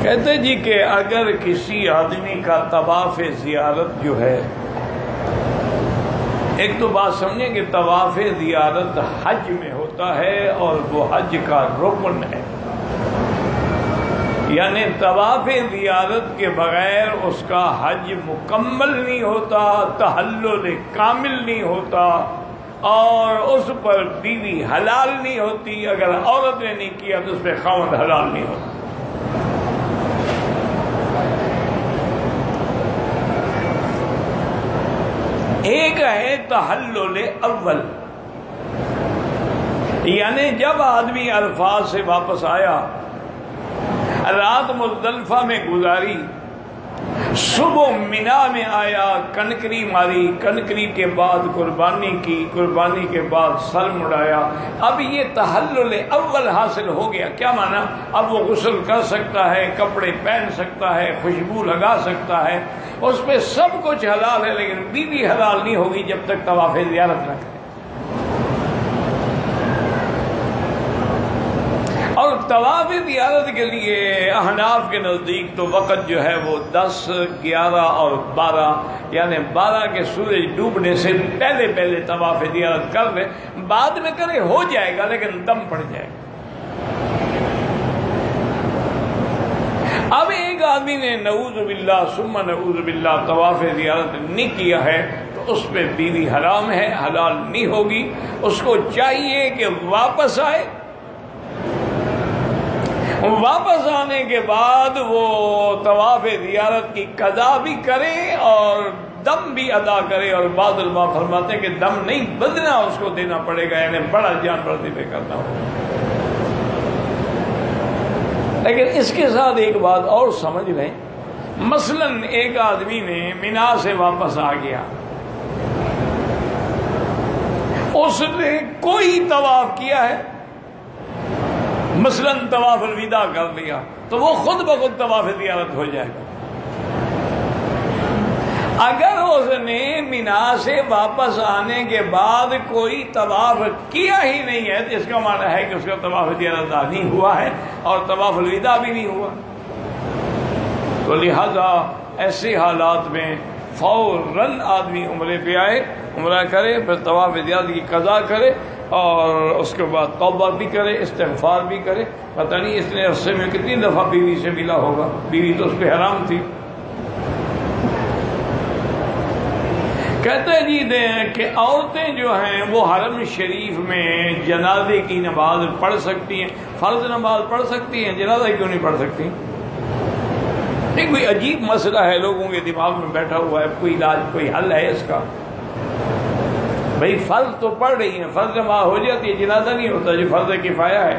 کہتے جی کہ اگر کسی آدمی کا طواف زیارت جو ہے، ایک تو بات سمجھیں کہ طواف زیارت حج میں ہوتا ہے اور وہ حج کا رکن ہے، یعنی طواف زیارت کے بغیر اس کا حج مکمل نہیں ہوتا، تحلل کامل نہیں ہوتا، اور اس پر بیوی حلال نہیں ہوتی۔ اگر عورت نے نہیں کیا تو اس پہ خاوند حلال نہیں ہوتا۔ ایک ہے تحلل اول، یعنی جب آدمی عرفات سے واپس آیا، رات مزدلفہ میں گزاری، صبح مینا میں آیا، کنکری ماری، کنکری کے بعد قربانی کی، قربانی کے بعد سر مڑایا، اب یہ تحلل اول حاصل ہو گیا۔ کیا معنی؟ اب وہ غسل کر سکتا ہے، کپڑے پہن سکتا ہے، خوشبو لگا سکتا ہے، اس پہ سب کچھ حلال ہے، لیکن بیوی حلال نہیں ہوگی جب تک طواف زیارت نہ کرے۔ اور طواف زیارت کے لیے احناف کے نزدیک تو وقت جو ہے وہ 10، 11 اور 12، یعنی 12 کے سورج ڈوبنے سے پہلے پہلے طواف زیارت کر لے، بعد میں کرے ہو جائے گا لیکن دم پڑ جائے گا۔ اب ایک آدمی نے نعوذ باللہ ثم نعوذ باللہ طواف زیارت نہیں کیا ہے تو اس پہ بیوی حرام ہے، حلال نہیں ہوگی۔ اس کو چاہیے کہ واپس آئے، واپس آنے کے بعد وہ طواف زیارت کی قضا بھی کرے اور دم بھی ادا کرے، اور بعض علماء فرماتے ہیں کہ دم نہیں بدلنا اس کو دینا پڑے گا، یعنی بڑا جانور ذبح کرنا ہوگا۔ لیکن اس کے ساتھ ایک بات اور سمجھ لیں، مثلا ایک آدمی نے مینا سے واپس آ گیا، اس نے کوئی طواف کیا ہے، مثلا طواف الوداع کر لیا، تو وہ خود بخود طواف زیارت ہو جائے گا۔ اگر اس نے مینا سے واپس آنے کے بعد کوئی طواف کیا ہی نہیں ہے تو اس کا معنی ہے کہ اس کا طواف زیارت نہیں ہوا ہے اور طواف الوداع بھی نہیں ہوا۔ تو لہذا ایسے حالات میں فوراً آدمی عمرے پہ آئے، عمرہ کرے، پھر طواف زیارت کی قضا کرے اور اس کے بعد توبہ بھی کرے، استغفار بھی کرے۔ پتہ نہیں اس نے عرصے میں کتنی دفعہ بیوی سے ملا ہوگا، بیوی تو اس پہ حرام تھی۔ کہتے جی کہ عورتیں جو ہیں وہ حرم شریف میں جنازے کی نماز پڑھ سکتی ہیں، فرض نماز پڑھ سکتی ہیں، جنازہ کیوں نہیں پڑھ سکتی؟ نہیں، کوئی عجیب مسئلہ ہے، لوگوں کے دماغ میں بیٹھا ہوا ہے، کوئی علاج، کوئی حل ہے اس کا؟ بھئی فرض تو پڑھ رہی ہیں، فرض نماز ہو جاتی ہے، جنازہ نہیں ہوتا جو فرض کفایہ ہے۔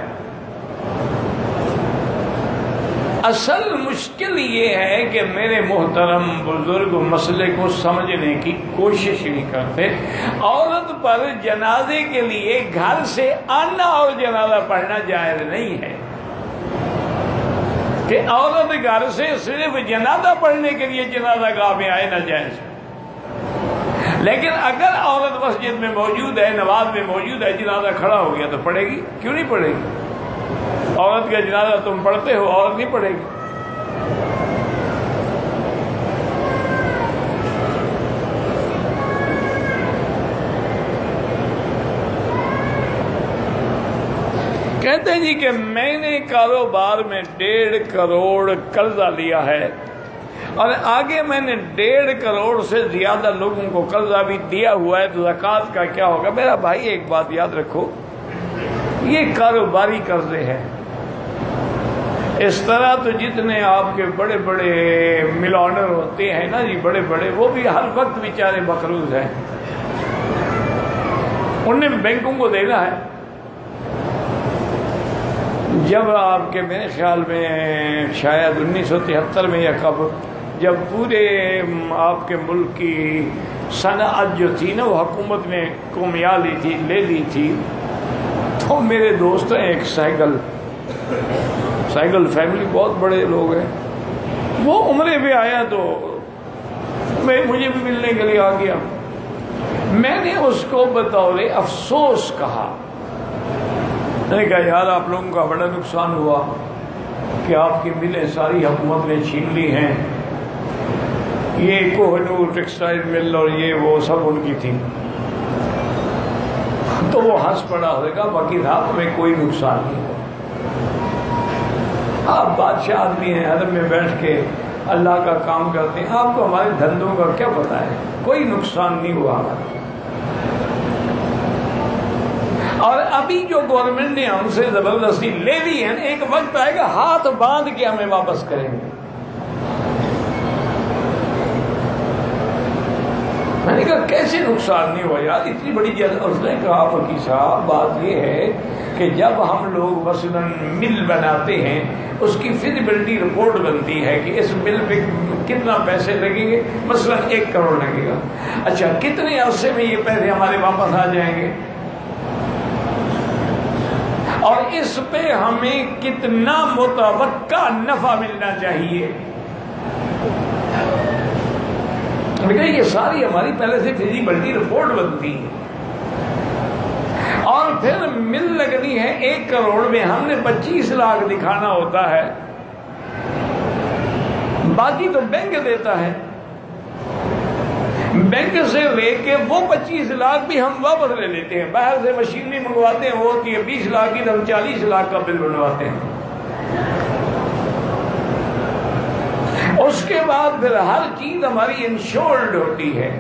اصل مشکل یہ ہے کہ میرے محترم بزرگ مسئلے کو سمجھنے کی کوشش نہیں کرتے۔ عورت پر جنازے کے لیے گھر سے آنا اور جنازہ پڑھنا جائز نہیں ہے، کہ عورت گھر سے صرف جنازہ پڑھنے کے لیے جنازہ گاہ میں آئے، نہ جائز۔ لیکن اگر عورت مسجد میں موجود ہے، نماز میں موجود ہے، جنازہ کھڑا ہو گیا تو پڑھے گی، کیوں نہیں پڑھے گی؟ عورت کا جنازہ تم پڑھتے ہو، عورت نہیں پڑھے گی۔ کہتے ہیں جی کہ میں نے کاروبار میں 1.5 کروڑ قرضہ لیا ہے اور آگے میں نے 1.5 کروڑ سے زیادہ لوگوں کو قرضہ بھی دیا ہوا ہے، تو زکوٰۃ کا کیا ہوگا؟ میرا بھائی ایک بات یاد رکھو، یہ کاروباری قرضے ہیں۔ اس طرح تو جتنے آپ کے بڑے بڑے ملونر ہوتے ہیں نا جی، بڑے بڑے، وہ بھی ہر وقت بیچارے مقروض ہیں، انہیں بینکوں کو دینا ہے۔ جب آپ کے میرے خیال میں شاید 1973 میں یا کب، جب پورے آپ کے ملک کی صنعت جو تھی نا وہ حکومت نے قومیا لی تھی، لے لی تھی، تو میرے دوست ہیں ایک سہگل فیملی، بہت بڑے لوگ ہیں، وہ عمرے پہ آیا تو مجھے بھی ملنے کے لیے آ گیا۔ میں نے اس کو بطور افسوس کہا، میں نے کہا یار آپ لوگوں کا بڑا نقصان ہوا، کہ آپ کی ملیں ساری حکومت نے چھین لی ہیں، یہ کوہ نور ٹیکسٹائل مل اور یہ وہ سب ان کی تھی، تو وہ ہنس پڑا ہوئے گا، باقی رات میں کوئی نقصان نہیں ہو۔ آپ بادشاہ آدمی ہیں، حرم میں بیٹھ کے اللہ کا کام کرتے ہیں، آپ کو ہمارے دھندوں کا کیا پتہ ہے، کوئی نقصان نہیں ہوا ہمارا۔ اور ابھی جو گورنمنٹ نے ہم سے زبردستی لے لی ہے، ایک وقت آئے گا ہاتھ باندھ کے ہمیں واپس کریں گے۔ میں نے کہا کیسے نقصان نہیں ہوا یار، اتنی بڑی جگہ۔ اس نے کہا فقیر صاحب بات یہ ہے کہ جب ہم لوگ مثلاً مل بناتے ہیں، اس کی فیزیبلٹی رپورٹ بنتی ہے کہ اس مل پہ کتنا پیسے لگیں گے، مثلاً 1 کروڑ لگے گا، اچھا کتنے عرصے میں یہ پیسے ہمارے واپس آ جائیں گے، اور اس پہ ہمیں کتنا متوقع نفع ملنا چاہیے۔ یہ ساری ہماری پہلے سے فیزیبلٹی رپورٹ بنتی ہے، اور پھر مل لگنی ہے 1 کروڑ میں، ہم نے 25 لاکھ دکھانا ہوتا ہے، باقی تو بینک دیتا ہے، بینک سے لے کے وہ 25 لاکھ بھی ہم واپس لے لیتے ہیں، باہر سے مشینری منگواتے ہیں، وہ ہوتی ہے 20 لاکھ کی، تو ہم 40 لاکھ کا بل بنواتے ہیں۔ اس کے بعد پھر ہر چیز ہماری انشورڈ ہوتی ہے۔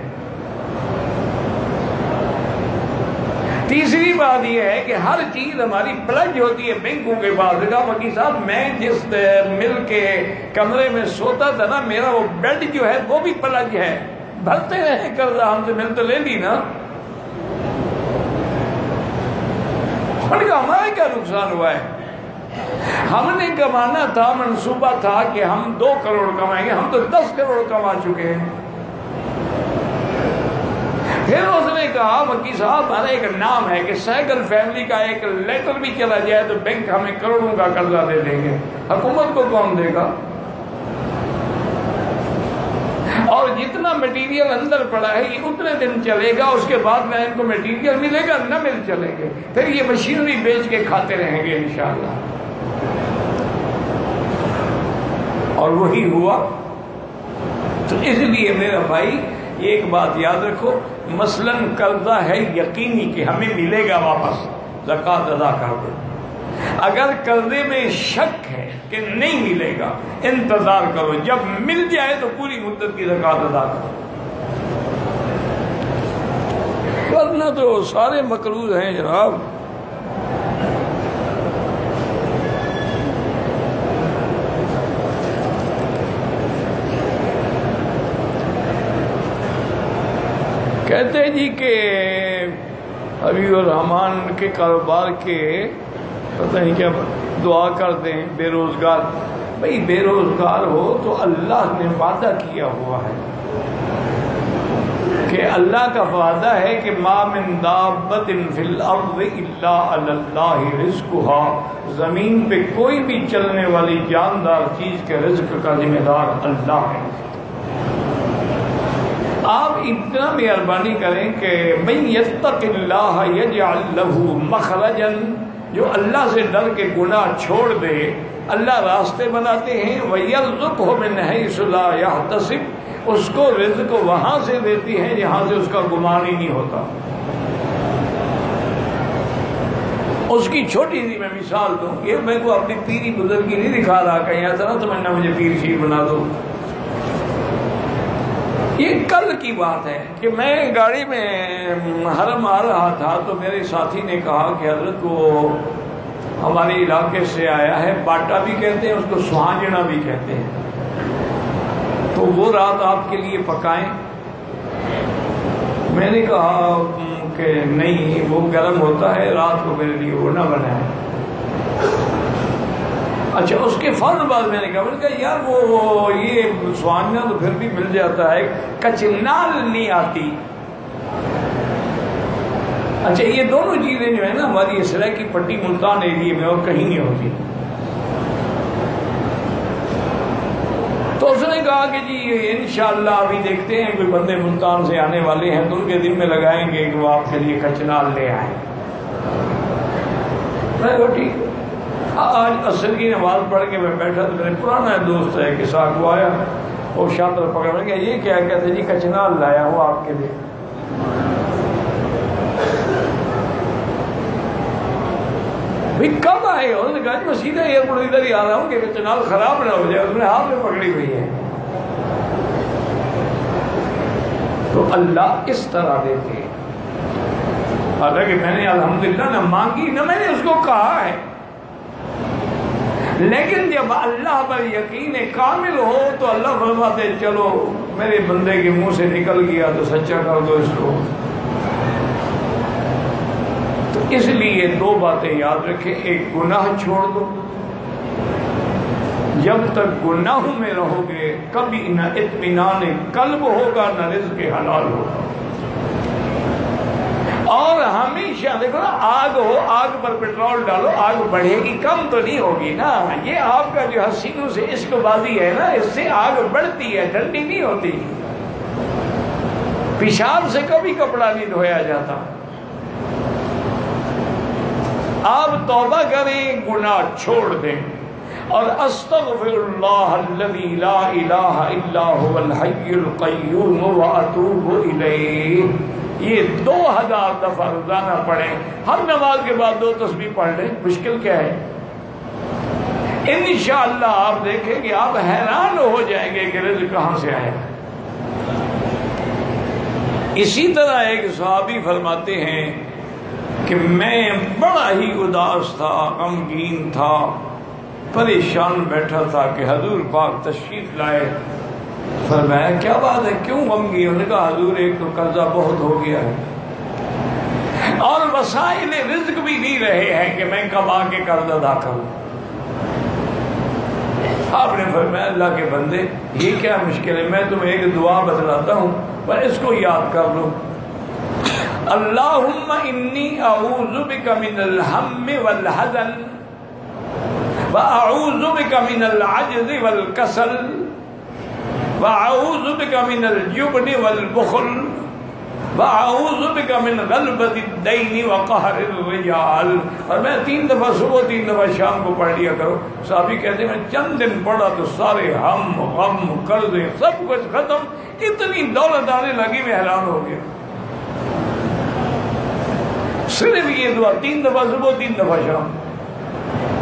تیسری بات یہ ہے کہ ہر چیز ہماری پلج ہوتی ہے بینکوں کے پاس۔ کہا وکیل صاحب میں جس مل کے کمرے میں سوتا تھا نا، میرا وہ بیڈ جو ہے وہ بھی پلج ہے، بھرتے رہے قرضہ، ہم سے مل تو لے لی نا۔ ہمارا کیا نقصان ہوا ہے؟ ہم نے کمانا تھا، منصوبہ تھا کہ ہم 2 کروڑ کمائیں گے، ہم تو 10 کروڑ کما چکے ہیں۔ پھر اس نے کہا وکیل صاحب ہمارا ایک نام ہے کہ سہگل فیملی کا ایک لیٹر بھی چلا جائے تو بینک ہمیں کروڑوں کا قرضہ دے دیں گے، حکومت کو کون دے گا؟ اور جتنا مٹیریل اندر پڑا ہے یہ اتنے دن چلے گا، اس کے بعد نہ ان کو مٹیریل ملے گا نہ مل چلیں گے، پھر یہ مشینری بیچ کے کھاتے رہیں گے انشاءاللہ۔ اور وہی ہوا۔ تو اس لیے میرا بھائی ایک بات یاد رکھو، مثلاً قرضہ ہے یقینی کہ ہمیں ملے گا واپس، زکوٰۃ ادا کر دو۔ اگر قرضے میں شک ہے کہ نہیں ملے گا، انتظار کرو، جب مل جائے تو پوری مدت کی زکوٰۃ ادا کرو، ورنہ تو سارے مقروض ہیں جناب۔ کہتے ہیں جی کہ حبیب الرحمان کے کاروبار کے پتہ نہیں کیا دعا کرتے ہیں، بے روزگار۔ بھئی بے روزگار ہو تو اللہ نے وعدہ کیا ہوا ہے کہ اللہ کا وعدہ ہے کہ ما من دابۃ فی الارض الا علی اللہ رزقها، زمین پہ کوئی بھی چلنے والی جاندار چیز کے رزق کا ذمہ دار اللہ ہے۔ آپ اتنا مہربانی کریں کہ من یتق اللہ یجعل لہ مخرجا، جو اللہ سے ڈر کے گناہ چھوڑ دے اللہ راستے بناتے ہیں، وَيَرْزُقْهُ مِنْ حَيْثُ لَا يَحْتَسِبُ، اس کو رزق وہاں سے دیتی ہیں جہاں سے اس کا گمان ہی نہیں ہوتا۔ اس کی چھوٹی سی میں مثال دوں، یہ میں کو اپنی پیری بزرگی نہیں دکھا رہا، کہیں ایسا نہ سمجھنا مجھے پیر شیر بنا دو۔ یہ کل کی بات ہے کہ میں گاڑی میں حرم آ رہا تھا تو میرے ساتھی نے کہا کہ حضرت وہ ہمارے علاقے سے آیا ہے، باٹا بھی کہتے ہیں اس کو، سہانجنا بھی کہتے ہیں، تو وہ رات آپ کے لیے پکائیں۔ میں نے کہا کہ نہیں، وہ گرم ہوتا ہے، رات کو میرے لیے وہ نہ بنائیں۔ اچھا، اس کے فوراً بعد میں نے کہا یار وہ یہ سہانجنا تو پھر بھی مل جاتا ہے، کچنال نہیں آتی۔ اچھا، یہ دونوں چیزیں جو ہے نا ہماری اسرائیل کی پٹی ملتان ایریے میں اور کہیں نہیں ہوتی۔ تو اس نے کہا کہ جی انشاءاللہ ابھی دیکھتے ہیں، کوئی بندے ملتان سے آنے والے ہیں تو ان کے دن میں لگائیں گے کہ وہ آپ کے لیے کچنال لے آئیں۔ میں کہا ٹھیک۔ آج عصر کی نماز پڑھ کے میں بیٹھا تو میرے پرانا دوست ہے کہ ساتھ وہ آیا اور شاطر پکڑ میں کہ یہ کیا کہتے جی کچنال لایا ہوں آپ کے لیے. بھئی کب آئے ہو؟ انہوں نے کہا جی میں سیدھا ایئرپورٹ ادھر ہی آ رہا ہوں کہ کچنال خراب نہ ہو جائے. اس نے ہاتھ میں پکڑی ہوئی ہے. تو اللہ اس طرح دیتے. حالانکہ میں نے الحمدللہ نہ مانگی نہ میں نے اس کو کہا ہے، لیکن جب اللہ پر یقین کامل ہو تو اللہ فرماتے چلو میرے بندے کے منہ سے نکل گیا تو سچا کر دو اس کو. تو اس لیے دو باتیں یاد رکھیں. ایک گناہ چھوڑ دو. جب تک گناہوں میں رہو گے کبھی نہ اطمینان قلب ہوگا نہ رزق حلال ہوگا. اور ہمیشہ دیکھو نا، آگ ہو، آگ پر پیٹرول ڈالو، آگ بڑھے گی، کم تو نہیں ہوگی نا. یہ آپ کا جو حسینوں سے عشق بازی ہے نا، اس سے آگ بڑھتی ہے، ٹھنڈی نہیں ہوتی. پیشاب سے کبھی کپڑا نہیں دھویا جاتا. آپ توبہ کریں، گناہ چھوڑ دیں اور استغفر اللہ الذی لا الہ الا هو الحی القیوم واتوب الیہ. یہ 2000 دفعہ روزانہ پڑھیں. ہر نماز کے بعد 2 تسبیح پڑھ لیں. مشکل کیا ہے؟ انشاءاللہ آپ دیکھیں کہ آپ حیران ہو جائیں گے کہ رزق کہاں سے آئے. اسی طرح ایک صحابی فرماتے ہیں کہ میں بڑا ہی اداس تھا، غمگین تھا، پریشان بیٹھا تھا کہ حضور پاک تشریف لائے. فرمایا کیا بات ہے، کیوں غمگین؟ انہوں نے کہا حضور ایک تو قرضہ بہت ہو گیا ہے اور وسائل رزق بھی نہیں رہے ہیں کہ میں کب آ کے قرض ادا کروں. آپ نے فرمایا اللہ کے بندے یہ کیا مشکل ہے، میں تمہیں ایک دعا بتلاتا ہوں پر اس کو یاد کر لو. اللہم انی اعوذ بک من الہم والحزن واعوذ بک من العجز والکسل واعوذ بک من الجبن والبخل واعوذ بک من غلبۃ الدین وقہر الرجال. اور میں 3 دفعہ صبح 3 دفعہ شام کو پڑھ لیا کرو. صحابی کہتے ہیں میں چند دن پڑھا تو سارے ہم غم قرضے سب کچھ ختم، اتنی دولت آنے لگی میں حیران ہو گیا. صرف یہ دعا 3 دفعہ صبح 3 دفعہ شام.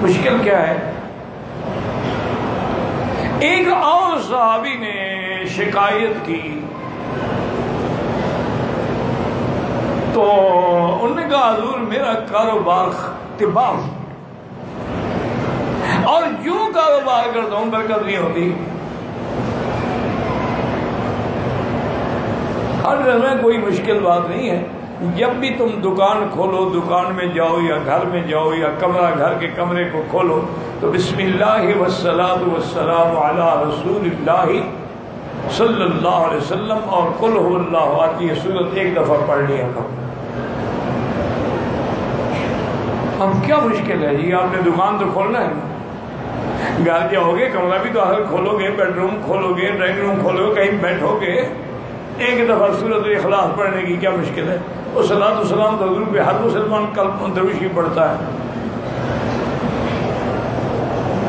مشکل کیا ہے؟ ایک اور صحابی نے شکایت کی تو انہوں نے کہا حضور میرا کاروبار تباہ اور جو کاروبار کرتا ہوں برکت نہیں ہوتی. ہر گھر میں کوئی مشکل بات نہیں ہے. جب بھی تم دکان کھولو، دکان میں جاؤ یا گھر میں جاؤ یا کمرہ گھر کے کمرے کو کھولو تو بسم اللہ والصلاۃ والسلام علی رسول اللہ صلی اللہ علیہ وسلم اور قل هو اللہ احد یہ سورت ایک دفعہ پڑھ لیا کرو. اب کیا مشکل ہے جی؟ آپ نے دکان تو کھولنا ہے نا. گھر جاؤ گے کمرہ بھی تو آخر کھولو گے، بیڈ روم کھولو گے، ڈرائنگ روم کھولو گے، کہیں بیٹھو گے، ایک دفعہ سورت اخلاص پڑھنے کی کیا مشکل ہے؟ اور صلاۃ والسلام تو حضور پہ ہر مسلمان قلب دروشی پڑھتا ہے.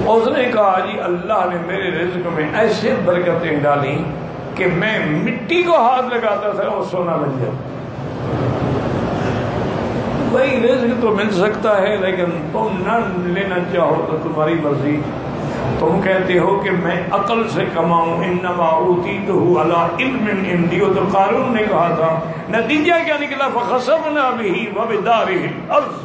اور اس نے کہا جی اللہ نے میرے رزق میں ایسے برکتیں ڈالی کہ میں مٹی کو ہاتھ لگاتا تھا اور سونا بن جاتا. بھائی رزق تو مل سکتا ہے لیکن تم نہ لینا چاہو تو تمہاری مرضی. تم کہتے ہو کہ میں عقل سے کماؤں، انما اوتیتہ علی علم عندی. تو قارون نے کہا تھا نتیجہ کیا نکلا؟ فخسفنا بہ وبدارہ الارض.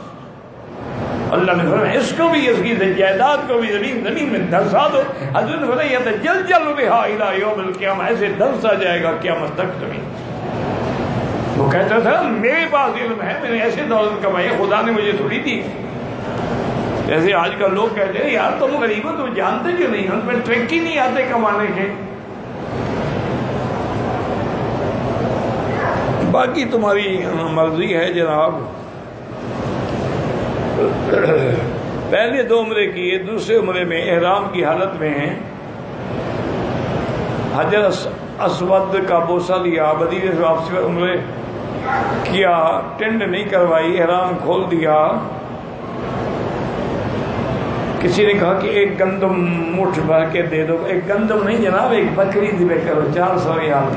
اللہ نے فرمایا اس کو بھی، اس کی جائیداد کو بھی زمین میں دھنسا دو. حضور نے فرمایا یتجلجل بہا الی یوم القیامہ، ایسے دھنسا جائے گا قیامت تک زمین. وہ کہتا تھا میرے پاس علم ہے، میں نے ایسے دولت کمائی، خدا نے مجھے تھوڑی دی. جیسے آج کل لوگ کہتے ہیں یار تم غریب ہو، تم جانتے کیوں نہیں، ان پہ ٹرک ہی نہیں آتے کمانے کے. باقی تمہاری مرضی ہے جناب. پہلے 2 عمرے کیے، دوسرے عمرے میں احرام کی حالت میں ہیں. حجر اسود کا بوسہ لیا، مدینے سے واپسی پر عمرے کیا، ٹینٹ نہیں کروائی، احرام کھول دیا. کسی نے کہا کہ ایک گندم مٹھ بھر کے دے دو. ایک گندم نہیں جناب، ایک بکری ذبح کرو، 400 ریال.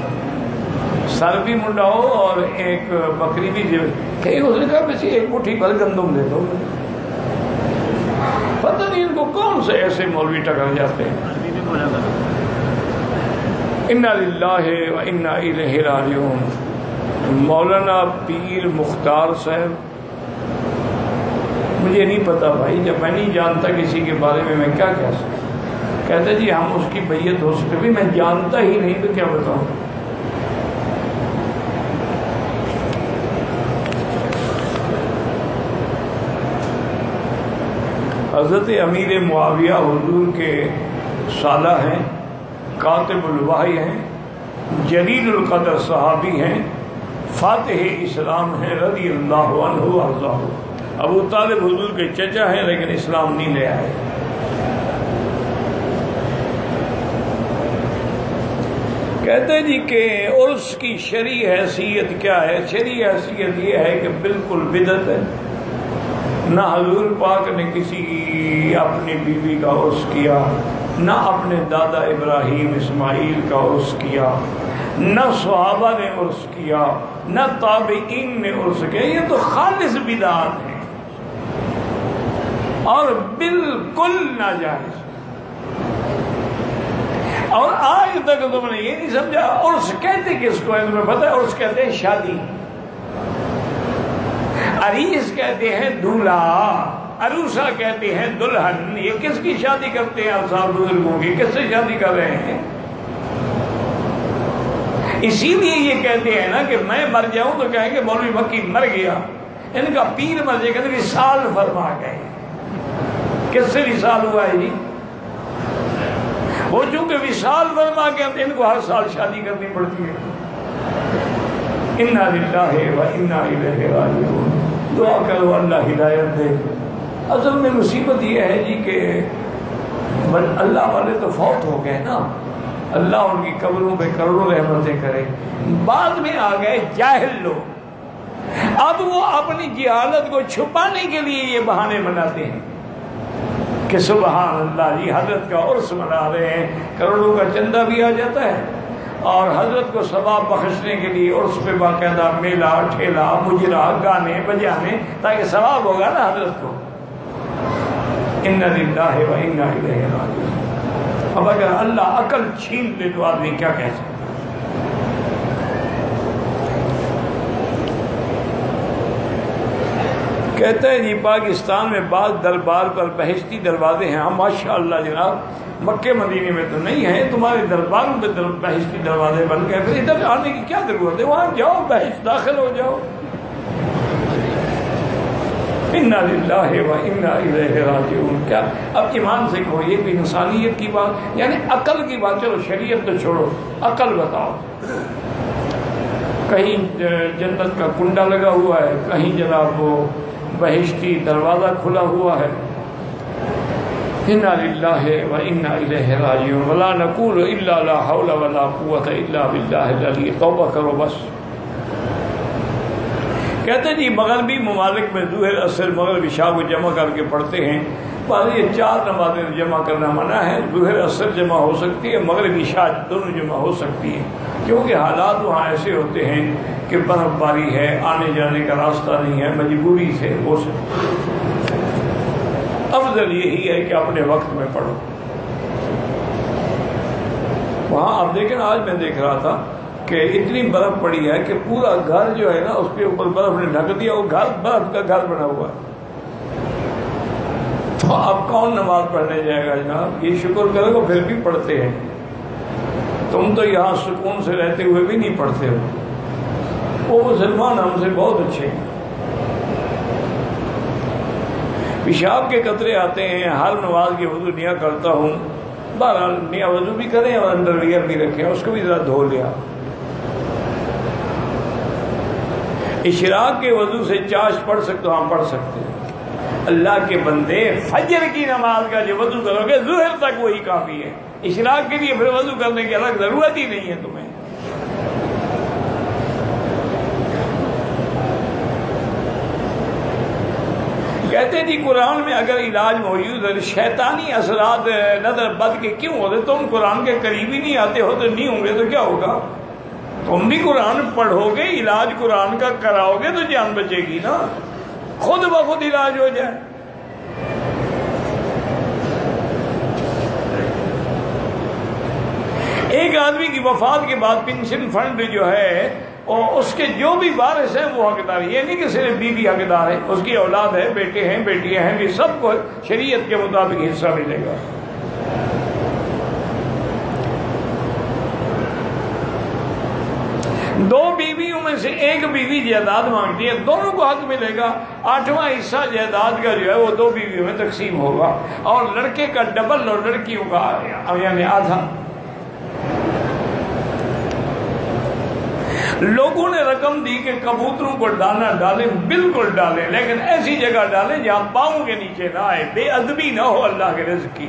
سر بھی منڈاؤ اور ایک بکری بھی ذبح. اس نے کہا بس ایک مٹھی بھر گندم دے دو. پتہ نہیں ان کو کون سے ایسے مولوی ٹکر جاتے ہیں. انا للہ و انا الیہ راجعون. مولانا پیر مختار صاحب، مجھے نہیں پتا بھائی، جب میں نہیں جانتا کسی کے بارے میں کیا کہہ سکتا. کہتے جی ہم اس کی بیعت ہو سکتے، بھی میں جانتا ہی نہیں تو کیا بتاؤں. حضرت امیر معاویہ حضور کے سالہ ہیں، کاتب الوحی ہیں، جلیل القدر صحابی ہیں، فاتح اسلام ہیں رضی اللہ عنہ وارضاہ. ابو طالب حضور کے چچا ہیں لیکن اسلام نہیں لے آئے. کہتے جی کہ عرس کی شرعی حیثیت کیا ہے؟ شرعی حیثیت یہ ہے کہ بالکل بدعت ہے. نہ حضور پاک نے کسی اپنی بیوی کا عرس کیا، نہ اپنے دادا ابراہیم اسماعیل کا عرس کیا، نہ صحابہ نے عرس کیا، نہ تابعین نے عرس کیا. یہ تو خالص بدعات ہے اور بالکل ناجائز. اور آج تک تم نے یہ نہیں سمجھا عرس کہتے کس کو ہے؟ تمہیں پتہ ہے عرس کہتے ہیں شادی، عریس کہتے ہیں دولہا، عروسہ کہتے ہیں دلہن. یہ کس کی شادی کرتے ہیں آپ صاحب بزرگوں کی؟ کس سے شادی کر رہے ہیں؟ اسی لیے یہ کہتے ہیں نا کہ میں مر جاؤں تو کہیں گے مولوی مکی مر گیا، ان کا پیر مر جائے کہ وصال فرما گئے. کس سے وصال ہوا ہے جی؟ وہ چونکہ وصال فرما گئے ان کو ہر سال شادی کرنی پڑتی ہے. انا للہ و انا الیہ راجعون. دعا کرو اللہ ہدایت دے. اصل میں مصیبت یہ ہے جی کہ اللہ والے تو فوت ہو گئے نا، اللہ ان کی قبروں پہ کروڑوں رحمتیں کرے. بعد میں آ گئے جاہل لوگ، اب وہ اپنی جہالت کو چھپانے کے لیے یہ بہانے بناتے ہیں کہ سبحان اللہ جی حضرت کا عرس منا رہے ہیں، کروڑوں کا چندہ بھی آ جاتا ہے، اور حضرت کو ثواب بخشنے کے لیے عرس پہ باقاعدہ میلہ ٹھیلا مجرا گانے بجانے تاکہ ثواب ہوگا نا حضرت کو. انا للہ و انا الیہ راجعون. اب اگر اللہ عقل چھین لے تو آدمی کیا کہہ سکتا؟ کہتے ہیں جی پاکستان میں بعض دربار پر بہشتی دروازے ہیں. ہم ماشاء اللہ جناب مکے مدینے میں تو نہیں ہیں، تمہارے درباروں پہ بہشتی دروازے بن گئے، پھر ادھر آنے کی کیا ضرورت ہے؟ وہاں جاؤ، بہشت داخل ہو جاؤ. انا للہ و انا الیہ راجعون. کیا اب ایمان سے کہو یہ بھی انسانیت کی بات، یعنی عقل کی بات. چلو شریعت تو چھوڑو، عقل بتاؤ. کہیں جنت کا کنڈا لگا ہوا ہے، کہیں جناب وہ بہشتی دروازہ کھلا ہوا ہے. انا للہ و انا الیہ راجعون. ولا نقول الا لا حول ولا قوۃ الا باللہ العلی. توبہ کرو بس. کہتے جی مغربی ممالک میں ظہر اثر مغرب عشاء کو جمع کر کے پڑھتے ہیں. بعض یہ 4 نمازیں جمع کرنا منع ہے. ظہر اثر جمع ہو سکتی ہے، مغرب عشاء دونوں جمع ہو سکتی ہے، کیونکہ حالات وہاں ایسے ہوتے ہیں کہ برف باری ہے، آنے جانے کا راستہ نہیں ہے، مجبوری سے ہو سکتی ہے. افضل یہی ہے کہ اپنے وقت میں پڑھو. وہاں آپ دیکھیں آج میں دیکھ رہا تھا کہ اتنی برف پڑی ہے کہ پورا گھر جو ہے نا اس کے اوپر برف نے ڈھک دیا، وہ گھر برف کا گھر بنا ہوا ہے. تو اب کون نماز پڑھنے جائے گا جناب؟ یہ شکر کرو پھر بھی پڑھتے ہیں. تم تو یہاں سکون سے رہتے ہوئے بھی نہیں پڑھتے ہو. وہ مسلمان ہم سے بہت اچھے ہیں. پیشاب کے قطرے آتے ہیں، ہر نماز کی وضو نیا کرتا ہوں. بہرحال نیا وضو بھی کریں اور انڈر ویئر بھی رکھیں، اس کو بھی ذرا دھو لیا. اشراق کے وضو سے چاش پڑھ سکتے ہو؟ ہم پڑھ سکتے ہیں. اللہ کے بندے فجر کی نماز کا جو وضو کرو گے ظہر تک وہی کافی ہے. اشراق کے لیے پھر وضو کرنے کی الگ ضرورت ہی نہیں ہے تمہیں. کہتے جی قرآن میں اگر علاج موجود ہے، شیطانی اثرات نظر بد کے کیوں ہوتے؟ تم قرآن کے قریب ہی نہیں آتے ہو تو نہیں ہوں گے تو کیا ہوگا؟ تم بھی قرآن پڑھو گے، علاج قرآن کا کراؤ گے تو جان بچے گی نا، خود بخود علاج ہو جائے۔ ایک آدمی کی وفات کے بعد پینشن فنڈ جو ہے اور اس کے جو بھی وارث ہیں وہ حقدار، یہ نہیں کہ صرف بیوی حقدار ہے، اس کی اولاد ہے، بیٹے ہیں، بیٹیاں ہیں، بھی سب کو شریعت کے مطابق حصہ ملے گا۔ دو بیویوں میں سے ایک بیوی جائیداد مانگتی ہے، دونوں کو حق ملے گا، 8واں حصہ جائیداد کا جو ہے وہ 2 بیویوں میں تقسیم ہوگا، اور لڑکے کا ڈبل اور لڑکیوں کا یعنی آدھا۔ لوگوں نے رقم دی کہ کبوتروں کو ڈالنا ڈالیں، بالکل ڈالیں، لیکن ایسی جگہ ڈالیں جہاں پاؤں کے نیچے نہ آئے، بے ادبی نہ ہو اللہ کے رزق کی۔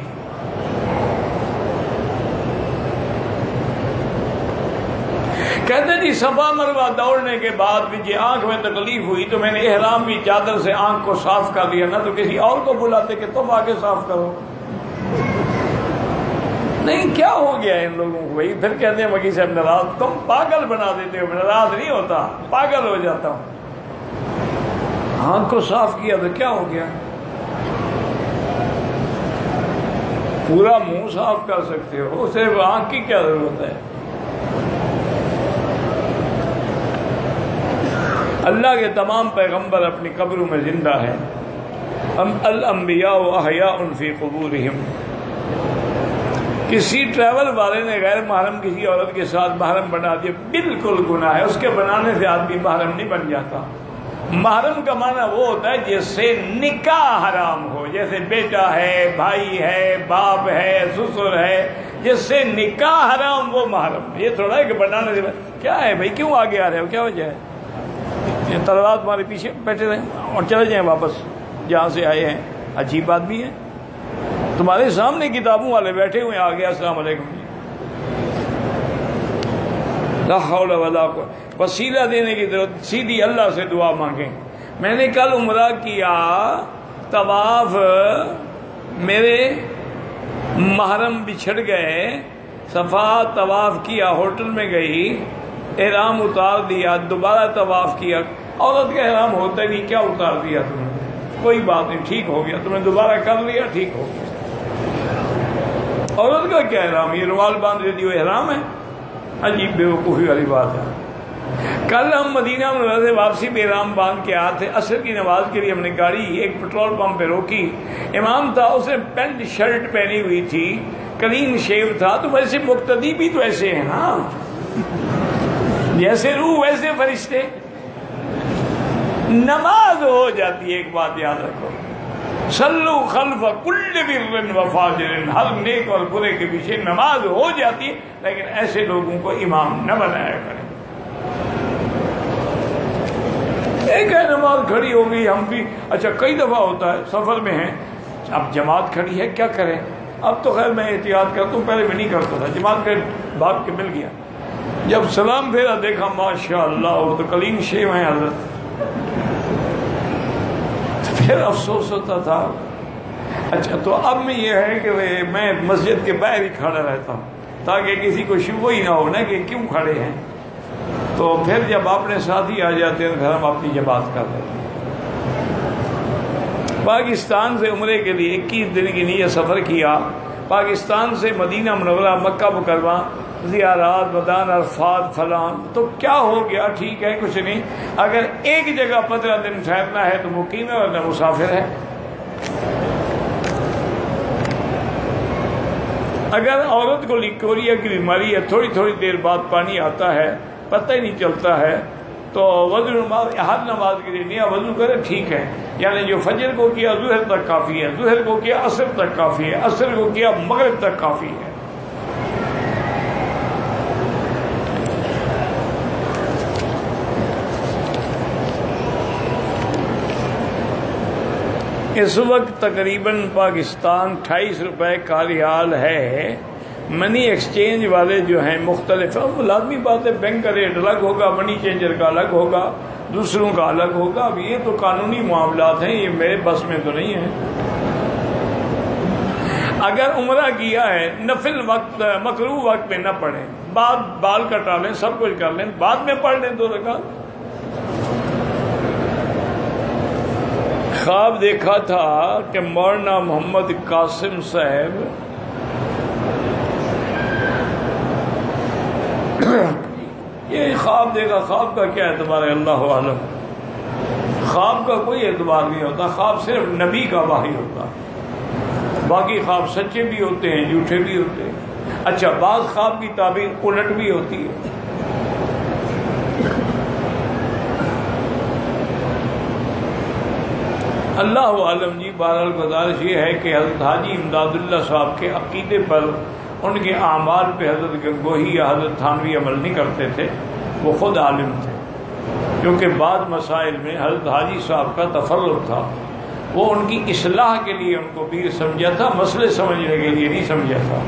کہتے جی صفا مروہ دوڑنے کے بعد مجھے آنکھ میں تکلیف ہوئی تو میں نے احرام کی چادر سے آنکھ کو صاف کر لیا، نہ تو کسی اور کو بلاتے کہ تم آگے صاف کرو۔ نہیں، کیا ہو گیا ان لوگوں کو بھائی؟ پھر کہتے ہیں مکی صاحب ناراض، تم پاگل بنا دیتے ہو۔ ناراض نہیں ہوتا، پاگل ہو جاتا ہوں۔ آنکھ کو صاف کیا تو کیا ہو گیا؟ پورا منہ صاف کر سکتے ہو، صرف آنکھ کی کیا ضرورت ہے؟ اللہ کے تمام پیغمبر اپنی قبروں میں زندہ ہیں۔ الانبیاء احیاء فی قبورہم۔ کسی ٹریول والے نے غیر محرم کسی عورت کے ساتھ محرم بنا دیا، بالکل گناہ ہے، اس کے بنانے سے آدمی محرم نہیں بن جاتا۔ محرم کا معنی وہ ہوتا ہے جس سے نکاح حرام ہو، جیسے بیٹا ہے، بھائی ہے، باپ ہے، سسر ہے، جس سے نکاح حرام وہ محرم۔ یہ تھوڑا ہے کہ بنانے سے کیا ہے بھائی، کیوں آگے آ رہے ہو، کیا وجہ ہے؟ یہ طلباء تمہارے پیچھے بیٹھے رہیں اور چلے جائیں واپس جہاں سے آئے ہیں، عجیب آدمی ہے۔ تمہارے سامنے کتابوں والے بیٹھے ہوئے، آ گیا السلام علیکم جی، لا حول ولا قوت۔ وسیلہ دینے کی ضرورت، سیدھی اللہ سے دعا مانگیں۔ میں نے کل عمرہ کیا، طواف میرے محرم بچھڑ گئے، صفا طواف کیا، ہوٹل میں گئی، احرام اتار دیا، دوبارہ طواف کیا۔ عورت کا احرام ہوتا ہی نہیں، کیا اتار دیا تم نے؟ کوئی بات نہیں، ٹھیک ہو گیا، تم نے دوبارہ کر لیا، ٹھیک ہو گیا۔ عورت کا کیا احرام؟ یہ رومال باندھ دیتی ہو احرام ہے؟ عجیب بے وقوفی والی بات ہے۔ کل ہم مدینہ منورہ سے واپسی میں احرام باندھ کے آتے، عصر کی نماز کے لیے ہم نے گاڑی ایک پیٹرول پمپ پہ روکی، امام تھا، اس نے پینٹ شرٹ پہنی ہوئی تھی، کلین شیو تھا، تو ویسے مقتدی بھی تو ایسے ہیں نا، جیسے روح ویسے فرشتے۔ نماز ہو جاتی ہے، ایک بات یاد رکھو، صلو خلف کل بر و فاجر، ہر نیک اور برے کے پیچھے نماز ہو جاتی ہے، لیکن ایسے لوگوں کو امام نہ بنایا کریں۔ ایک ہے نماز کھڑی ہو گئی، ہم بھی اچھا کئی دفعہ ہوتا ہے، سفر میں ہیں، اب جماعت کھڑی ہے، کیا کریں؟ اب تو خیر میں احتیاط کرتا ہوں، پہلے میں نہیں کرتا تھا، جماعت کے بھاگ کے مل گیا، جب سلام پھیرا دیکھا ماشاءاللہ وہ تو کلین شیو ہیں حضرت، پھر افسوس ہوتا تھا۔ اچھا تو اب میں یہ ہے کہ میں مسجد کے باہر ہی کھڑا رہتا ہوں تاکہ کسی کو شبہ ہی نہ ہو نا کہ کیوں کھڑے ہیں، تو پھر جب اپنے ساتھی آ جاتے ہیں گھر ہم اپنی جماعت کر لیتے ہیں۔ پاکستان سے عمرے کے لیے 21 دن کی نیت سفر کیا، پاکستان سے مدینہ منورہ، مکہ مکرمہ، زیارات، میدان عرفات، فلان، تو کیا ہو گیا؟ ٹھیک ہے، کچھ نہیں، اگر ایک جگہ 15 دن ٹھہرنا ہے تو مقیم ہے ورنہ مسافر ہے۔ اگر عورت کو لیکوریا کی بیماری ہے، تھوڑی تھوڑی دیر بعد پانی آتا ہے، پتہ ہی نہیں چلتا ہے، تو وضو نماز ہر نماز کے لیے نیا وضو کرے، ٹھیک ہے، یعنی جو فجر کو کیا ظہر تک کافی ہے، ظہر کو کیا عصر تک کافی ہے، عصر کو کیا مغرب تک کافی ہے۔ اس وقت تقریباً پاکستان 28 روپے کا ریال ہے۔ منی ایکسچینج والے جو ہیں مختلف، لازمی بات ہے، بینک کا ریٹ الگ ہوگا، منی چینجر کا الگ ہوگا، دوسروں کا الگ ہوگا. اب یہ تو قانونی معاملات ہیں، یہ میرے بس میں تو نہیں ہے. اگر عمرہ کیا ہے نفل وقت مکروہ وقت میں نہ پڑھیں، بال کٹا لیں، سب کچھ کر لیں، بعد میں پڑھ لیں 2 رکعت. خواب دیکھا تھا کہ مولانا محمد قاسم صاحب یہ خواب دیکھا. خواب کا کیا اعتبار ہے؟ اللہ عالم. خواب کا کوئی اعتبار نہیں ہوتا، خواب صرف نبی کا وحی ہوتا. باقی خواب سچے بھی ہوتے ہیں، جھوٹے بھی ہوتے ہیں. اچھا، بعض خواب کی تعبیر الٹ بھی ہوتی ہے. اللہ عالم جی. بہرحال گزارش یہ ہے کہ حضرت حاجی امداد اللہ صاحب کے عقیدے پر، ان کے اعمال پہ حضرت گنگوہی یا حضرت تھانوی عمل نہیں کرتے تھے، وہ خود عالم تھے. کیونکہ بعض مسائل میں حضرت حاجی صاحب کا تفرد تھا، وہ ان کی اصلاح کے لیے ان کو پیر سمجھا تھا، مسئلے سمجھنے کے لیے نہیں سمجھا تھا.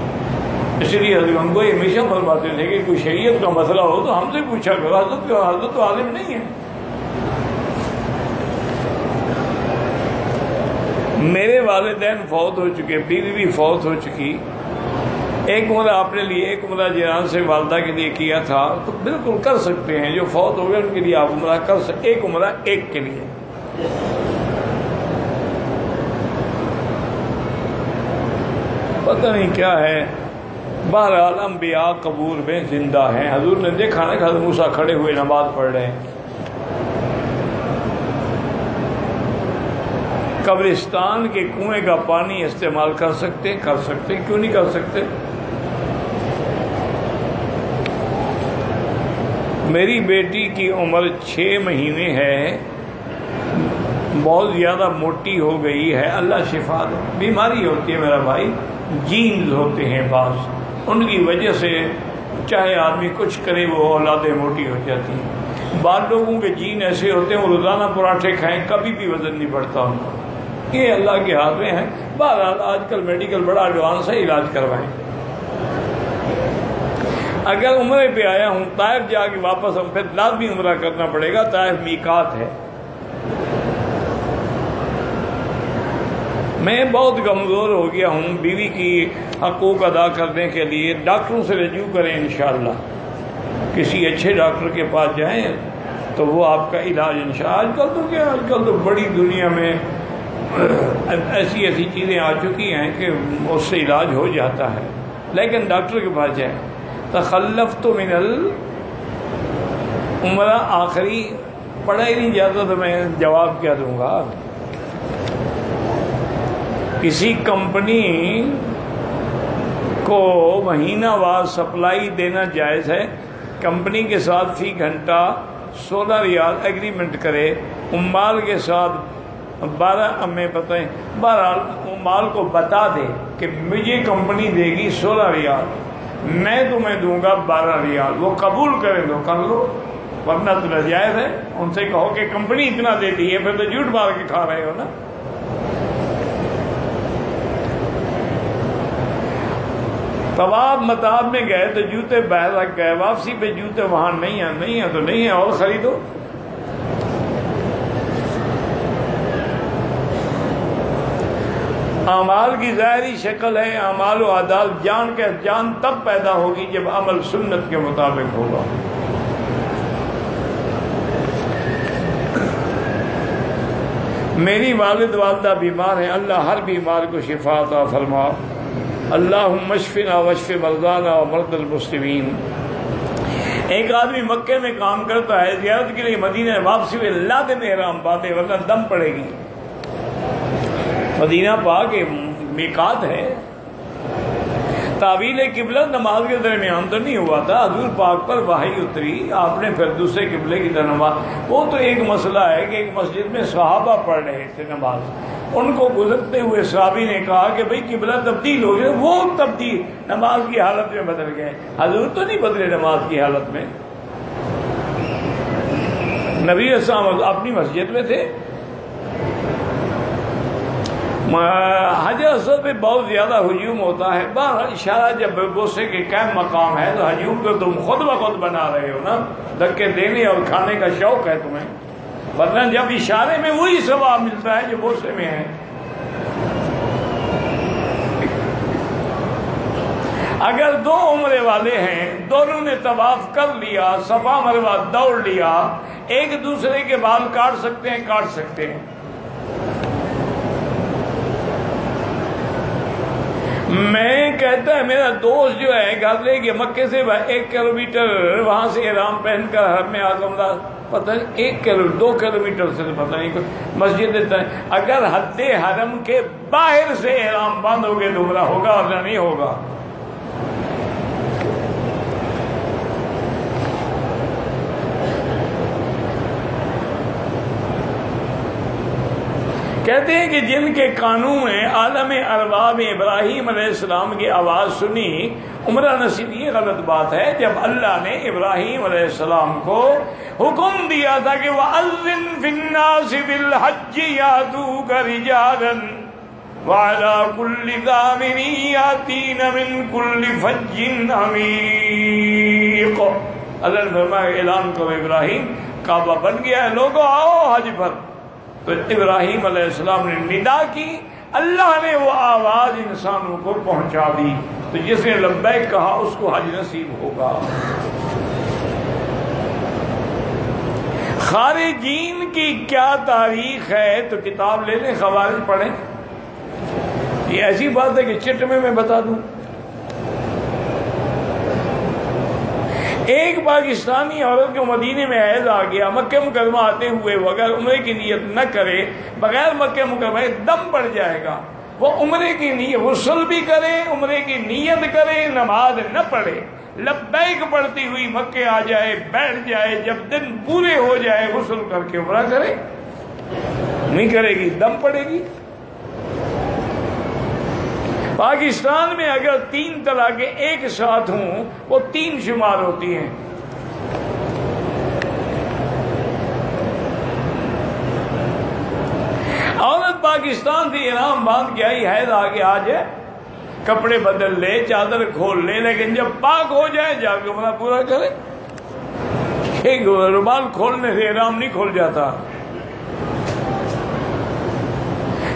اس لیے حضرت گنگوہی ہمیشہ فرماتے تھے کہ کوئی شریعت کا مسئلہ ہو تو ہم سے پوچھا کرو، حضرت تو عالم نہیں ہے. میرے والدین فوت ہو چکے، بیوی بھی فوت ہو چکی. ایک عمرہ اپنے لیے، ایک عمرہ جیران سے والدہ کے لیے کیا تھا، تو بالکل کر سکتے ہیں. جو فوت ہو گئے ان کے لیے آپ عمرہ کر سکتے، ایک عمرہ ایک کے لیے. پتہ نہیں کیا ہے. بہرحال انبیاء قبور میں زندہ ہیں. حضور نے دیکھا نا کہ حضرت موسیٰ کھڑے ہوئے نماز پڑھ رہے ہیں. قبرستان کے کنویں کا پانی استعمال کر سکتے، کیوں نہیں کر سکتے؟ میری بیٹی کی عمر 6 مہینے ہے، بہت زیادہ موٹی ہو گئی ہے، اللہ شفا دے. بیماری ہوتی ہے میرا بھائی، جینز ہوتے ہیں بعض، ان کی وجہ سے چاہے آدمی کچھ کرے وہ اولادیں موٹی ہو جاتی ہیں. بعض لوگوں کے جین ایسے ہوتے ہیں وہ روزانہ پراٹھے کھائیں کبھی بھی وزن نہیں بڑھتا ان کا. یہ اللہ کے ہاتھ میں ہے. بہرحال آج کل میڈیکل بڑا ایڈوانس ہے، علاج کروائیں. اگر عمرے پہ آیا ہوں، طائف جا کے واپس ہم پھر لازمی عمرہ کرنا پڑے گا. طائف میقات ہے. میں بہت کمزور ہو گیا ہوں. بیوی کی حقوق ادا کرنے کے لیے ڈاکٹروں سے رجوع کریں انشاءاللہ. کسی اچھے ڈاکٹر کے پاس جائیں تو وہ آپ کا علاج انشاءاللہ. آج کل تو بڑی دنیا میں ایسی چیزیں آ چکی ہیں کہ اس سے علاج ہو جاتا ہے، لیکن ڈاکٹر کے پاس جائیں. تخلفت من العمرہ آخری پڑھا ہی نہیں جاتا تو میں جواب کیا دوں گا. کسی کمپنی کو مہینہ وار سپلائی دینا جائز ہے. کمپنی کے ساتھ فی گھنٹہ 16 ریال ایگریمنٹ کرے، عمال کے ساتھ 12 ہمیں بتائیں. بہرحال عمال کو بتا دے کہ مجھے کمپنی دے گی 16 ریال، میں تمہیں دوں گا 12 ریال. وہ قبول کرے تو کر لو، ورنہ تو ناجائز ہے. ان سے کہو کہ کمپنی اتنا دیتی ہے، پھر تو جھوٹ مار کے کھا رہے ہو نا. طواف مطاف میں گئے تو جوتے باہر رکھ گئے، واپسی پہ جوتے وہاں نہیں ہیں تو نہیں ہیں، اور خریدو. اعمال کی ظاہری شکل ہے اعمال و عدالت. جان تب پیدا ہوگی جب عمل سنت کے مطابق ہوگا. میری والد والدہ بیمار ہیں، اللہ ہر بیمار کو شفا عطا فرما. اللہم اشفنا واشف مرضانا ومرضى المسلمین. ایک آدمی مکے میں کام کرتا ہے، زیارت کے لیے مدینہ واپسی میں لازم احرام باندھے ورنہ دم پڑے گی. مدینہ پاک میقات ہے. تعویل قبلہ نماز کے درمیان تو نہیں ہوا تھا، حضور پاک پر وحی اتری، آپ نے پھر دوسرے قبلے کی طرف نماز. وہ تو ایک مسئلہ ہے کہ ایک مسجد میں صحابہ پڑھ رہے تھے نماز، ان کو گزرتے ہوئے صحابی نے کہا کہ بھئی قبلہ تبدیل ہو گیا. وہ تبدیل نماز کی حالت میں بدل گئے. حضور تو نہیں بدلے نماز کی حالت میں. نبی اسلام اپنی مسجد میں تھے. حجر اسود پہ بہت زیادہ ہجوم ہوتا ہے. بہرحال اشارہ جب بوسے کے قائم مقام ہے تو ہجوم کو تم خود بخود بنا رہے ہو نا. دھکے دینے اور کھانے کا شوق ہے تمہیں. ورنہ جب اشارے میں وہی ثواب ملتا ہے جو بوسے میں ہے. اگر دو عمرے والے ہیں، دونوں نے طواف کر لیا، صفا مروہ دوڑ لیا، ایک دوسرے کے بال کاٹ سکتے ہیں؟ کاٹ سکتے ہیں. میں کہتا ہے میرا دوست جو ہے گھر لے کے مکے سے 1 کلومیٹر وہاں سے احرام پہن کر حرم اعظم پتہ نہیں 2 کلومیٹر سے پتہ نہیں مسجد. اگر حد حرم کے باہر سے احرام باندھو گے تو عمرہ ہوگا ورنہ نہیں ہوگا. کہتے ہیں کہ جن کے کانوں میں عالم ارواح میں ابراہیم علیہ السلام کی آواز سنی عمرہ نصیب. یہ غلط بات ہے. جب اللہ نے ابراہیم علیہ السلام کو حکم دیا تھا کہ وَأَذِّن فِي النَّاسِ بِالْحَجِّ يَأْتُوكَ رِجَالًا وَعَلَىٰ كُلِّ ضَامِرٍ يَأْتِينَ مِن كُلِّ فَجٍّ عَمِيقٍ. اللہ نے فرمایا اعلان کرو ابراہیم کعبہ بن گیا ہے، لوگوں آؤ حج پر. تو ابراہیم علیہ السلام نے ندا کی، اللہ نے وہ آواز انسانوں کو پہنچا دی. تو جس نے لبیک کہا اس کو حج نصیب ہوگا. خارجین کی کیا تاریخ ہے تو کتاب لے لیں، خوارج پڑھیں. یہ ایسی بات ہے کہ چٹ میں بتا دوں. ایک پاکستانی عورت کو مدینے میں حیض آ گیا، مکہ مکرمہ آتے ہوئے وہ اگر عمرے کی نیت نہ کرے بغیر مکہ مکرمہ دم پڑ جائے گا. وہ عمرے کی نیت غسل بھی کرے، عمرے کی نیت کرے، نماز نہ پڑھے، لبیک پڑھتی ہوئی مکے آ جائے، بیٹھ جائے، جب دن پورے ہو جائے غسل کر کے عمرہ کرے. نہیں کرے گی دم پڑے گی. پاکستان میں اگر 3 طلاقیں ایک ساتھ ہوں وہ 3 شمار ہوتی ہیں. عورت پاکستان سے احرام باندھ کے آئی، حیض آ کے آ جائے، کپڑے بدل لے، چادر کھول لے، لیکن جب پاک ہو جائے جا کے عمرہ پورا کرے. ایک رومال کھولنے سے احرام نہیں کھول جاتا.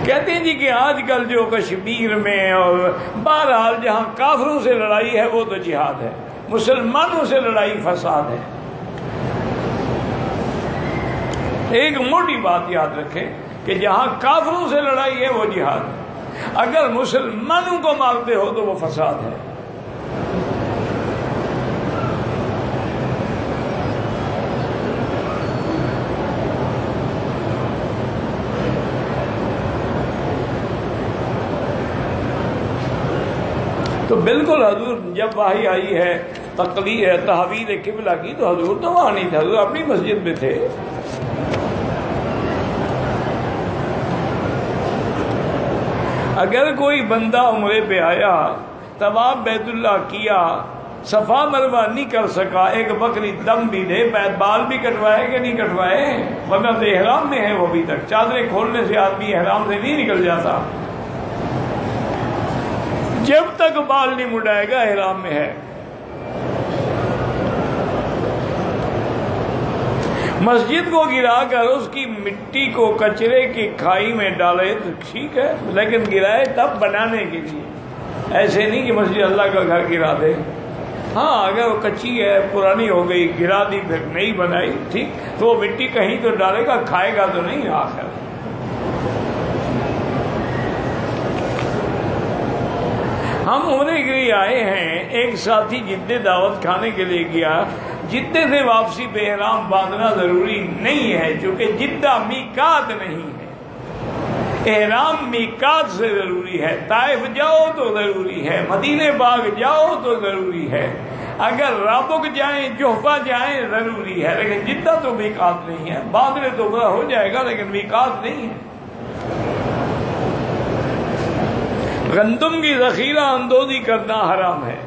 کہتے ہیں جی کہ آج کل جو کشمیر میں اور بہرحال جہاں کافروں سے لڑائی ہے وہ تو جہاد ہے، مسلمانوں سے لڑائی فساد ہے. ایک موٹی بات یاد رکھیں کہ جہاں کافروں سے لڑائی ہے وہ جہاد ہے، اگر مسلمانوں کو مارتے ہو تو وہ فساد ہے. تو بالکل حضور جب وحی آئی ہے تحویل قبلہ کی تو حضور تو وہاں نہیں تھے، حضور اپنی مسجد میں تھے. اگر کوئی بندہ عمرے پہ آیا، طواف بیت اللہ کیا، صفا مروہ نہیں کر سکا، ایک بکری دم بھی دے، بال بھی کٹوائے کہ نہیں کٹوائے؟ ورنہ تو احرام میں ہے وہ ابھی تک. چادریں کھولنے سے آدمی احرام سے نہیں نکل جاتا. جب تک بال نہیں مڈائے گا احرام میں ہے. مسجد کو گرا کر اس کی مٹی کو کچرے کی کھائی میں ڈالے تو ٹھیک ہے، لیکن گرائے تب بنانے کے لیے، ایسے نہیں کہ مسجد اللہ کا گھر گرا دے. ہاں اگر وہ کچی ہے، پرانی ہو گئی، گرا دی پھر نہیں بنائی، ٹھیک، تو وہ مٹی کہیں تو ڈالے گا، کھائے گا تو نہیں. آخر ہم عمرے کے لیے آئے ہیں، ایک ساتھی جدے دعوت کھانے کے لیے گیا، جدے سے واپسی پہ احرام باندھنا ضروری نہیں ہے چونکہ جدہ میقات نہیں ہے. احرام میقات سے ضروری ہے. طائف جاؤ تو ضروری ہے، مدینہ باغ جاؤ تو ضروری ہے، اگر رابق جائیں، جوفہ جائیں ضروری ہے، لیکن جدہ تو میقات نہیں ہے. باندھنے تو برا ہو جائے گا لیکن میقات نہیں ہے. گندم کی ذخیرہ اندوزی کرنا حرام ہے.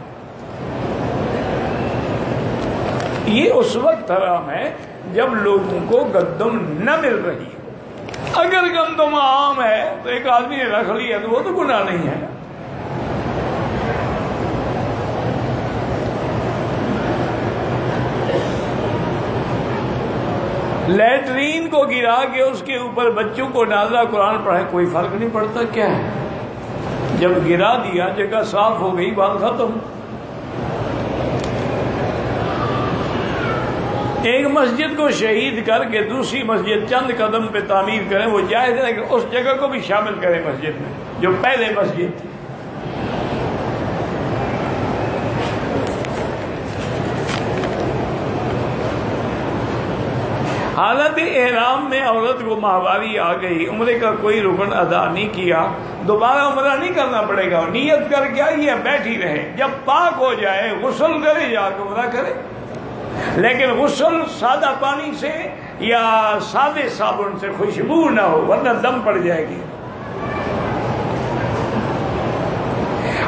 یہ اس وقت حرام ہے جب لوگوں کو گندم نہ مل رہی ہو. اگر گندم عام ہے تو ایک آدمی نے رکھ لیا تو وہ تو گناہ نہیں ہے. لیٹرین کو گرا کے اس کے اوپر بچوں کو نازلہ قرآن پڑھائے، کوئی فرق نہیں پڑتا کیا ہے؟ جب گرا دیا جگہ صاف ہو گئی، بات ختم۔ ایک مسجد کو شہید کر کے دوسری مسجد چند قدم پہ تعمیر کریں، وہ جائز ہے کہ اس جگہ کو بھی شامل کریں مسجد میں جو پہلے مسجد تھی۔ حالت احرام میں عورت کو ماہواری آ گئی، عمرے کا کوئی رکن ادا نہیں کیا، دوبارہ عمرہ نہیں کرنا پڑے گا، نیت کر کے آئی ہے بیٹھی رہے، جب پاک ہو جائے غسل کرے جا کے عمرہ کرے، لیکن غسل سادہ پانی سے یا سادے صابن سے، خوشبو نہ ہو ورنہ دم پڑ جائے گی۔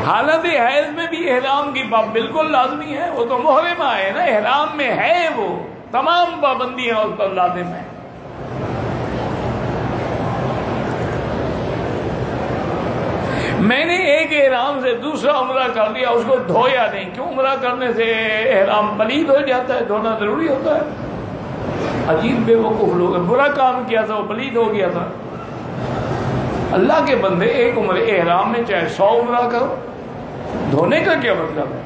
حالت حیض میں بھی احرام کی بالکل لازمی ہے، وہ تو محرمہ ہے نا، احرام میں ہے، وہ تمام پابندیاں اس پر لازم ہیں۔ میں نے ایک احرام سے دوسرا عمرہ کر لیا، اس کو دھویا نہیں، کیوں؟ عمرہ کرنے سے احرام پلید ہو جاتا ہے، دھونا ضروری ہوتا ہے۔ عجیب بے وقوف لوگ، برا کام کیا تھا وہ پلید ہو گیا تھا۔ اللہ کے بندے، ایک عمرے احرام میں چاہے 100 عمرہ کرو، دھونے کا کیا مطلب ہے؟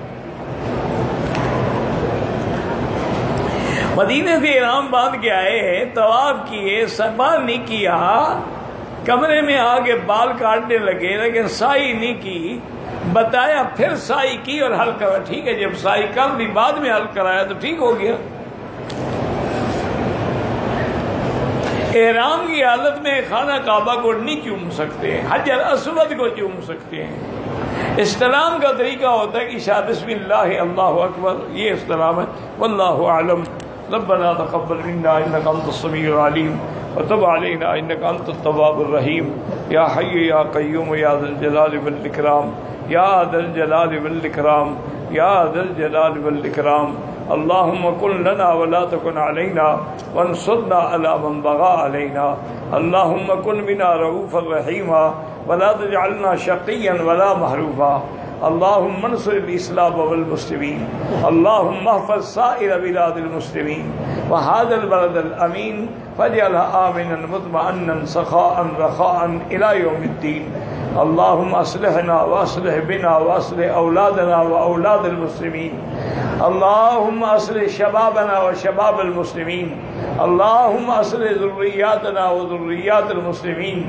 مدینے سے احرام باندھ کے آئے ہیں، طواف کیے، صفا نہیں کیا، کمرے میں آگے بال کاٹنے لگے لیکن سائی نہیں کی، بتایا پھر سائی کی اور حل کرا، ٹھیک ہے، جب سائی کر دی بعد میں حل کرایا تو ٹھیک ہو گیا۔ احرام کی حالت میں خانہ کعبہ کو نہیں چوم سکتے، حجر اسود کو چوم سکتے ہیں۔ استلام کا طریقہ ہوتا ہے کہ شاہ بسم اللہ اللہ اکبر، یہ استلام ہے، واللہ اعلم۔ ربنا تقبل منا انك انت السميع العليم وتب علينا انك انت التواب الرحيم يا حي يا قيوم يا ذا الجلال والاكرام يا ذا الجلال والاكرام يا ذا الجلال والاكرام اللهم كن لنا ولا تكن علينا وانصرنا على من بغى علينا اللهم كن بنا رؤوفا رحيما ولا تجعلنا شقيا ولا محروما اللهم انصر الاسلام والمسلمين اللهم احفظ سائر بلاد المسلمين وهذا البلد الامين واجعله امنا مطمئنا سخاء رخاء الى يوم الدين اللهم اصلحنا واصلح بنا واصلح اولادنا واولاد المسلمين اللهم اصلح شبابنا وشباب المسلمين اللهم اصلح ذرياتنا وذريات المسلمين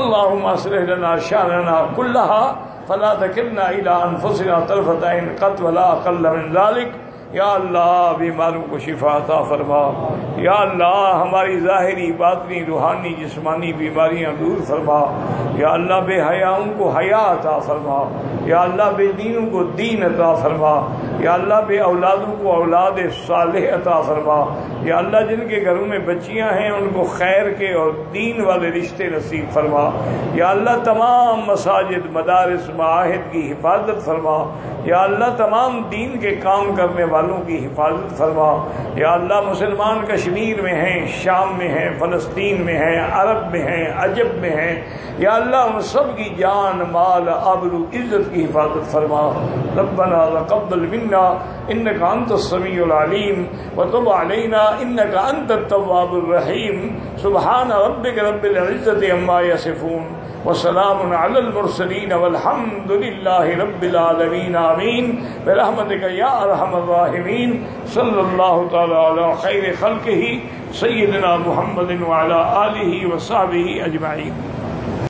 اللهم اصلح لنا شأننا كلها فلا تکلنا الی انفسنا طرفۃ عین قط ولا اقل من ذلک۔ یا اللہ بیماروں کو شفا عطا فرما، یا اللہ ہماری ظاہری باطنی روحانی جسمانی بیماریاں دور فرما، یا اللہ بے حیاؤں کو حیا عطا فرما، یا اللہ بے دینوں کو دین عطا فرما، یا اللہ بے اولادوں کو اولاد صالح عطا فرما، یا اللہ جن کے گھروں میں بچیاں ہیں ان کو خیر کے اور دین والے رشتے نصیب فرما، یا اللہ تمام مساجد مدارس معاہد کی حفاظت فرما، یا اللہ تمام دین کے کام کرنے والوں کی حفاظت فرما، یا اللہ مسلمان کشمیر میں ہیں، شام میں ہیں، فلسطین میں ہیں، عرب میں ہیں، عجب میں ہیں، یا اللہ ان سب کی جان مال آبرو عزت کی حفاظت فرما۔ ربنا تقبل منا انك انت السميع العليم وتب علينا انك انت التواب الرحيم سبحان ربك رب العزة عما يصفون وسلام على المرسلين والحمد لله رب العالمين آمين برحمتك يا ارحم الراحمين صلى الله تعالى على خير خلقه سيدنا محمد وعلى آله وصحبه أجمعين۔